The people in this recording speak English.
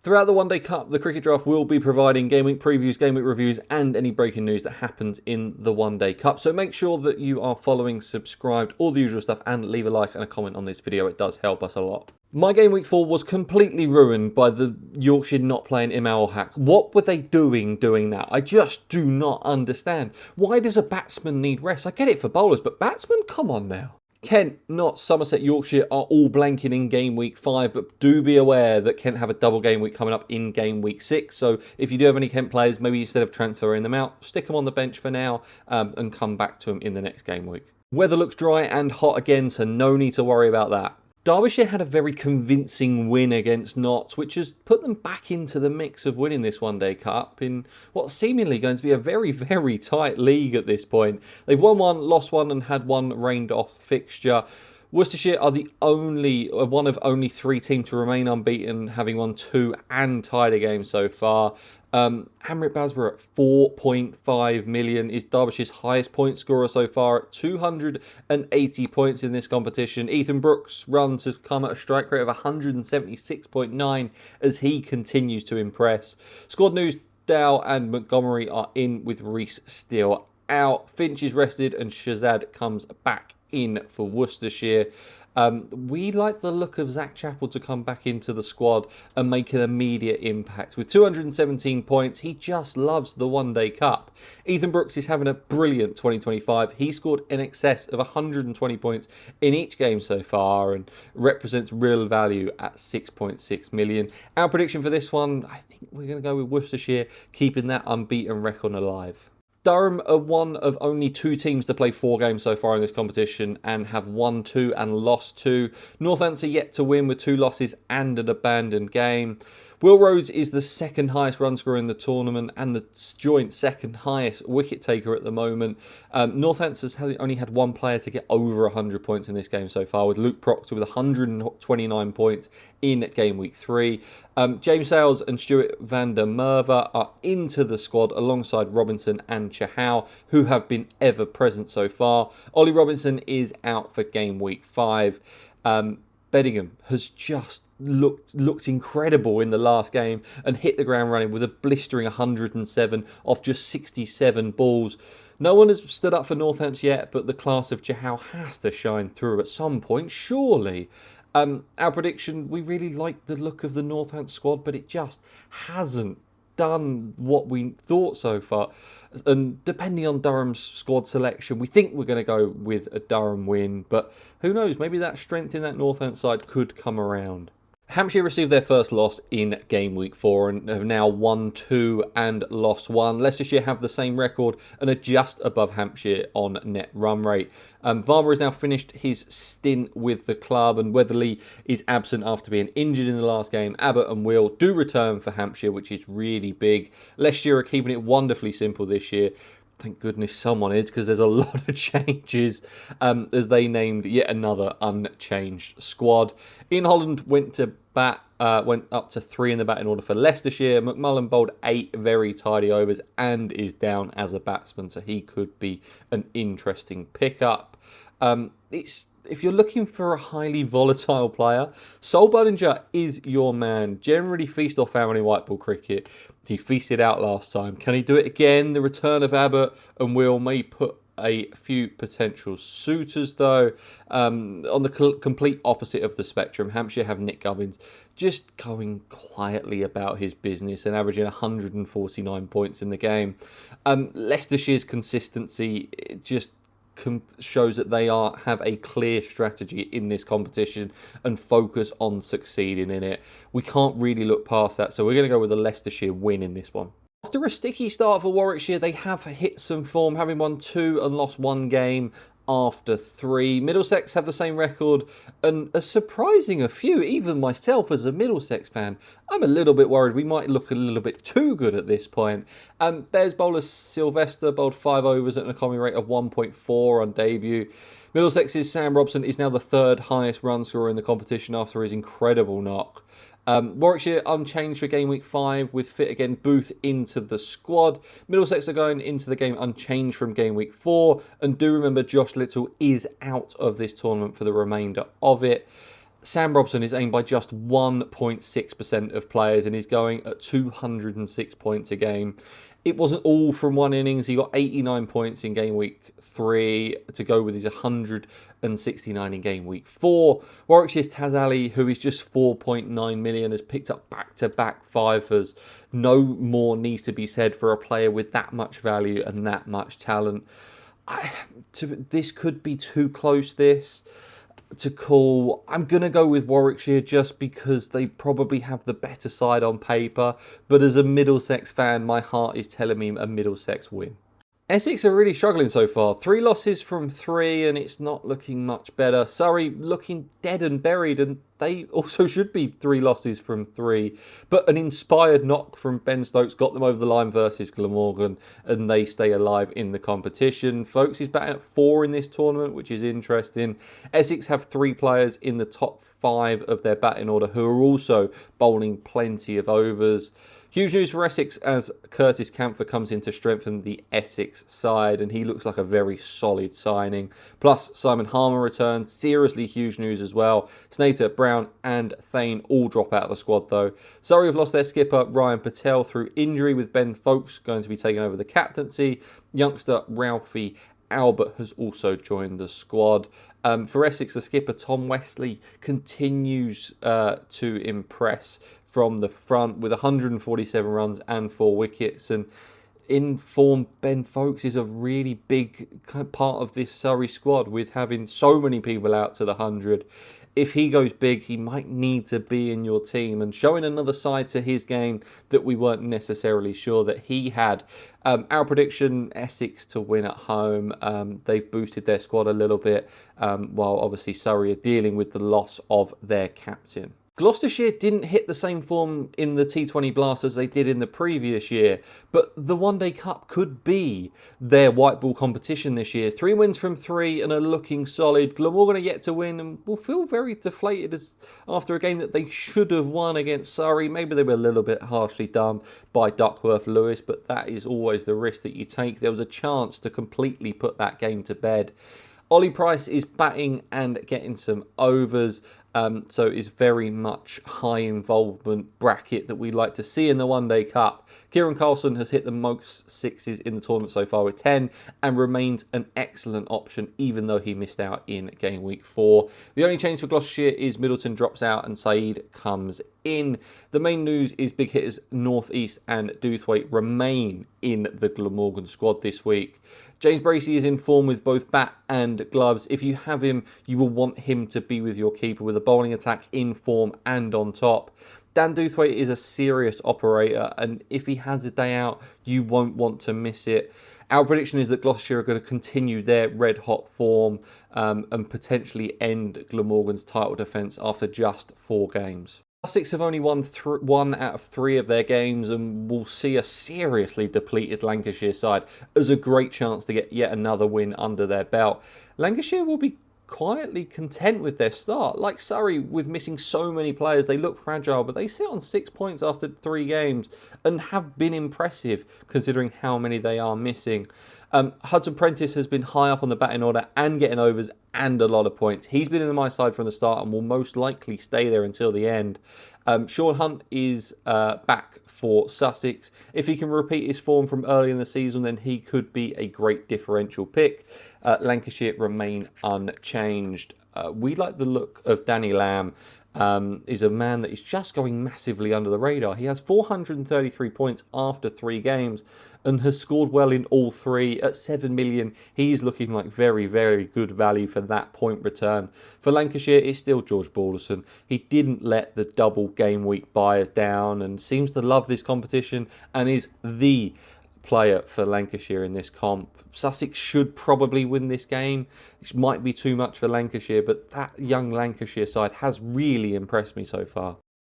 Throughout the One Day Cup, the Cricket Draft will be providing game week previews, game week reviews, and any breaking news that happens in the One Day Cup. So make sure that you are following, subscribed, all the usual stuff, and leave a like and a comment on this video. It does help us a lot. My game week 4 was completely ruined by the Yorkshire not playing Imad Haq. What were they doing that? I just do not understand. Why does a batsman need rest? I get it for bowlers, but batsmen, come on now. Kent, not Somerset, Yorkshire are all blanking in game week 5, but do be aware that Kent have a double game week coming up in game week 6. So if you do have any Kent players, maybe instead of transferring them out, stick them on the bench for now and come back to them in the next game week. Weather looks dry and hot again, so no need to worry about that. Derbyshire had a very convincing win against Notts, which has put them back into the mix of winning this One Day Cup in what's seemingly going to be a very, very tight league at this point. They've won one, lost one, and had one rained off fixture. Worcestershire are the one of only 3 teams to remain unbeaten, having won 2 and tied a game so far. Hamrit Basborough at 4.5 million is Derbyshire's highest point scorer so far at 280 points in this competition. Ethan Brooks' runs have come at a strike rate of 176.9 as he continues to impress. Squad news: Dow and Montgomery are in with Reece still out. Finch is rested and Shazad comes back in for Worcestershire. We like the look of Zach Chappell to come back into the squad and make an immediate impact. With 217 points, he just loves the One Day Cup. Ethan Brooks is having a brilliant 2025. He scored in excess of 120 points in each game so far and represents real value at 6.6 million. Our prediction for this one, I think we're going to go with Worcestershire, keeping that unbeaten record alive. Durham are one of only 2 teams to play 4 games so far in this competition and have won 2 and lost 2. Northants are yet to win with 2 losses and an abandoned game. Will Rhodes is the second highest run scorer in the tournament and the joint second highest wicket taker at the moment. Northants has only had 1 player to get over 100 points in this game so far, with Luke Proctor with 129 points in game week 3. James Sales and Stuart van der Merwe are into the squad alongside Robinson and Chahal, who have been ever present so far. Ollie Robinson is out for game week 5. Beddingham has just looked incredible in the last game and hit the ground running with a blistering 107 off just 67 balls. No one has stood up for Northants yet, but the class of Chahal has to shine through at some point, surely. Our prediction, we really like the look of the Northants squad, but it just hasn't done what we thought so far. And depending on Durham's squad selection, we think we're going to go with a Durham win, but who knows, maybe that strength in that Northants side could come around. Hampshire received their first loss in game week 4 and have now won 2 and lost 1. Leicestershire have the same record and are just above Hampshire on net run rate. Varmer has now finished his stint with the club and Weatherly is absent after being injured in the last game. Abbott and Will do return for Hampshire, which is really big. Leicestershire are keeping it wonderfully simple this year. Thank goodness someone is, because there's a lot of changes as they named yet another unchanged squad. Ian Holland went up to 3 in the batting order for Leicestershire. McMullen bowled 8 very tidy overs and is down as a batsman, so he could be an interesting pickup. If you're looking for a highly volatile player, Sol Budinger is your man. Generally feast or famine in white ball cricket. He feasted out last time. Can he do it again? The return of Abbott and Will may put a few potential suitors, though. On the complete opposite of the spectrum, Hampshire have Nick Gubbins just going quietly about his business and averaging 149 points in the game. Leicestershire's consistency just shows that they have a clear strategy in this competition and focus on succeeding in it. We can't really look past that, so we're going to go with a Leicestershire win in this one. After a sticky start for Warwickshire, they have hit some form, having won 2 and lost 1 game after 3. Middlesex have the same record and a surprising few. Even myself as a Middlesex fan, I'm a little bit worried we might look a little bit too good at this point. Bears bowler Sylvester bowled 5 overs at an economy rate of 1.4 on debut. Middlesex's Sam Robson is now the 3rd highest run scorer in the competition after his incredible knock. Warwickshire unchanged for game week 5 with fit again Booth into the squad. Middlesex are going into the game unchanged from game week 4, and do remember Josh Little is out of this tournament for the remainder of it. Sam Robson is aimed by just 1.6% of players and is going at 206 points a game. It wasn't all from one innings. He got 89 points in game week 3 to go with his 169 in game week 4. Warwickshire's Taz Ali, who is just 4.9 million, has picked up back-to-back fivers. No more needs to be said for a player with that much value and that much talent. This could be too close, to call. I'm going to go with Warwickshire just because they probably have the better side on paper. But as a Middlesex fan, my heart is telling me a Middlesex win. Essex are really struggling so far. 3 losses from 3 and it's not looking much better. Surrey looking dead and buried and they also should be 3 losses from 3. But an inspired knock from Ben Stokes got them over the line versus Glamorgan and they stay alive in the competition. Folkes is batting at 4 in this tournament, which is interesting. Essex have 3 players in the top 5 of their batting order who are also bowling plenty of overs. Huge news for Essex as Curtis Camphor comes in to strengthen the Essex side and he looks like a very solid signing. Plus Simon Harmer returns, seriously huge news as well. Snater, Brown and Thane all drop out of the squad though. Surrey have lost their skipper Ryan Patel through injury with Ben Folkes going to be taking over the captaincy. Youngster Ralphie Albert has also joined the squad. For Essex, the skipper Tom Wesley continues to impress from the front with 147 runs and 4 wickets. And in form, Ben Folkes is a really big part of this Surrey squad with having so many people out to the 100. If he goes big, he might need to be in your team and showing another side to his game that we weren't necessarily sure that he had. Our prediction, Essex to win at home. They've boosted their squad a little bit, while obviously Surrey are dealing with the loss of their captain. Gloucestershire didn't hit the same form in the T20 Blast as they did in the previous year, but the One Day Cup could be their white ball competition this year. 3 wins from 3 and are looking solid. Glamorgan are yet to win and will feel very deflated after a game that they should have won against Surrey. Maybe they were a little bit harshly done by Duckworth Lewis, but that is always the risk that you take. There was a chance to completely put that game to bed. Ollie Price is batting and getting some overs, so it's very much high involvement bracket that we like to see in the One Day Cup. Kieran Carlson has hit the most sixes in the tournament so far with 10 and remains an excellent option even though he missed out in game week 4. The only change for Gloucestershire is Middleton drops out and Saeed comes in. The main news is big hitters North East and Doothwaite remain in the Glamorgan squad this week. James Bracey is in form with both bat and gloves. If you have him, you will want him to be with your keeper with a bowling attack in form and on top. Dan Doothwaite is a serious operator, and if he has a day out, you won't want to miss it. Our prediction is that Gloucestershire are going to continue their red-hot form and potentially end Glamorgan's title defence after just 4 games. Sussex have only won 1 out of 3 of their games and will see a seriously depleted Lancashire side as a great chance to get yet another win under their belt. Lancashire will be quietly content with their start. Like Surrey, with missing so many players, they look fragile, but they sit on 6 points after 3 games and have been impressive considering how many they are missing. Hudson Prentice has been high up on the batting order and getting overs and a lot of points. He's been in my side from the start and will most likely stay there until the end. Sean Hunt is back for Sussex. If he can repeat his form from early in the season, then he could be a great differential pick. Lancashire remain unchanged. We like the look of Danny Lamb. Is a man that is just going massively under the radar. He has 433 points after 3 games and has scored well in all 3 at 7 million. He's looking like very, very good value for that point return. For Lancashire, it's still George Balderson. He didn't let the double game week bias down and seems to love this competition and is the player for Lancashire in this comp. Sussex should probably win this game. It might be too much for Lancashire, but that young Lancashire side has really impressed me so far.